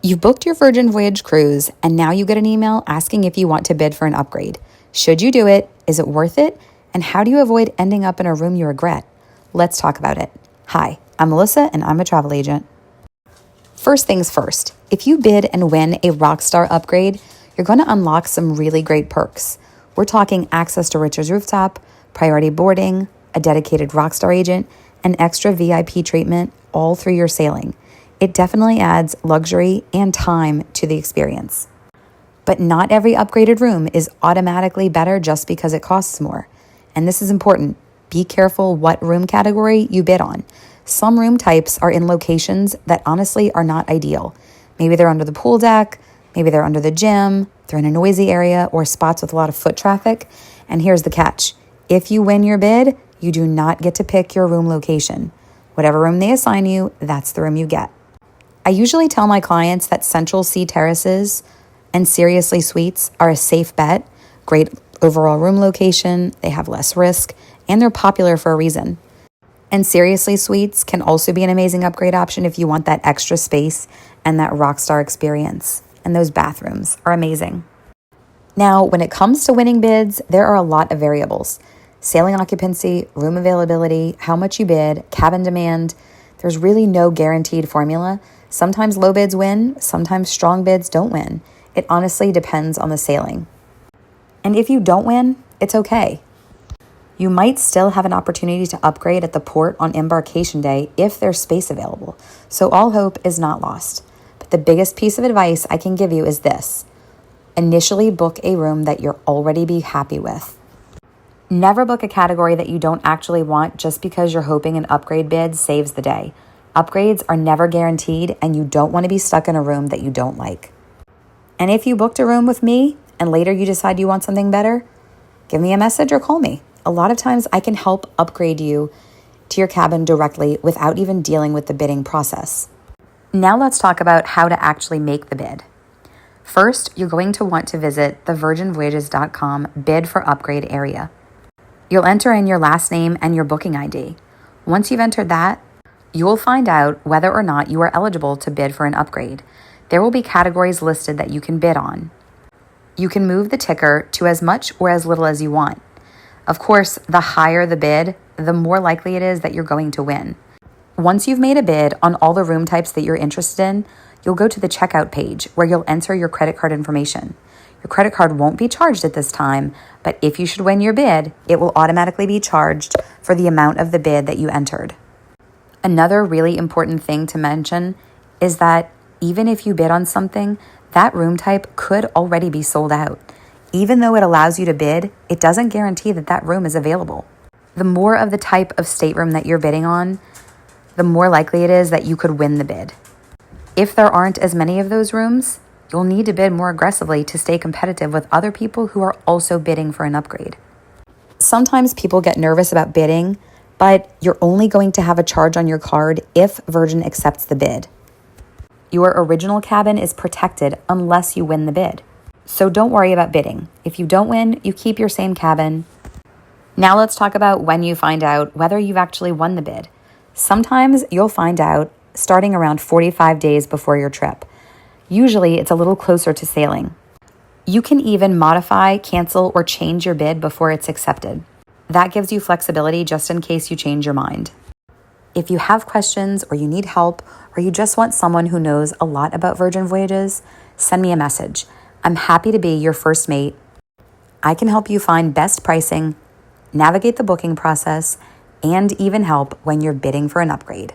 You've booked your Virgin Voyage cruise, and now you get an email asking if you want to bid for an upgrade. Should you do it? Is it worth it? And how do you avoid ending up in a room you regret? Let's talk about it. Hi, I'm Melissa, and I'm a travel agent. First things first, if you bid and win a Rockstar upgrade, you're going to unlock some really great perks. We're talking access to Richard's Rooftop, priority boarding, a dedicated Rockstar agent, and extra VIP treatment all through your sailing. It definitely adds luxury and time to the experience. But not every upgraded room is automatically better just because it costs more. And this is important. Be careful what room category you bid on. Some room types are in locations that honestly are not ideal. Maybe they're under the pool deck, maybe they're under the gym, they're in a noisy area or spots with a lot of foot traffic. And here's the catch. If you win your bid, you do not get to pick your room location. Whatever room they assign you, that's the room you get. I usually tell my clients that Central Sea Terraces and Seriously Suites are a safe bet, great overall room location, they have less risk, and they're popular for a reason. And Seriously Suites can also be an amazing upgrade option if you want that extra space and that rockstar experience. And those bathrooms are amazing. Now, when it comes to winning bids, there are a lot of variables. Sailing occupancy, room availability, how much you bid, cabin demand. There's really no guaranteed formula. Sometimes low bids win, sometimes strong bids don't win. It honestly depends on the sailing. And if you don't win, it's okay. You might still have an opportunity to upgrade at the port on embarkation day if there's space available. So all hope is not lost. But the biggest piece of advice I can give you is this. Initially book a room that you'll already be happy with. Never book a category that you don't actually want just because you're hoping an upgrade bid saves the day. Upgrades are never guaranteed, and you don't want to be stuck in a room that you don't like. And if you booked a room with me and later you decide you want something better, give me a message or call me. A lot of times I can help upgrade you to your cabin directly without even dealing with the bidding process. Now let's talk about how to actually make the bid. First, you're going to want to visit the virginvoyages.com bid for upgrade area. You'll enter in your last name and your booking ID. Once you've entered that, you will find out whether or not you are eligible to bid for an upgrade. There will be categories listed that you can bid on. You can move the ticker to as much or as little as you want. Of course, the higher the bid, the more likely it is that you're going to win. Once you've made a bid on all the room types that you're interested in, you'll go to the checkout page where you'll enter your credit card information. Your credit card won't be charged at this time, but if you should win your bid, it will automatically be charged for the amount of the bid that you entered. Another really important thing to mention is that even if you bid on something, that room type could already be sold out. Even though it allows you to bid, it doesn't guarantee that that room is available. The more of the type of stateroom that you're bidding on, the more likely it is that you could win the bid. If there aren't as many of those rooms, you'll need to bid more aggressively to stay competitive with other people who are also bidding for an upgrade. Sometimes people get nervous about bidding, but you're only going to have a charge on your card if Virgin accepts the bid. Your original cabin is protected unless you win the bid. So don't worry about bidding. If you don't win, you keep your same cabin. Now let's talk about when you find out whether you've actually won the bid. Sometimes you'll find out starting around 45 days before your trip. Usually it's a little closer to sailing. You can even modify, cancel, or change your bid before it's accepted. That gives you flexibility just in case you change your mind. If you have questions or you need help or you just want someone who knows a lot about Virgin Voyages, send me a message. I'm happy to be your first mate. I can help you find best pricing, navigate the booking process, and even help when you're bidding for an upgrade.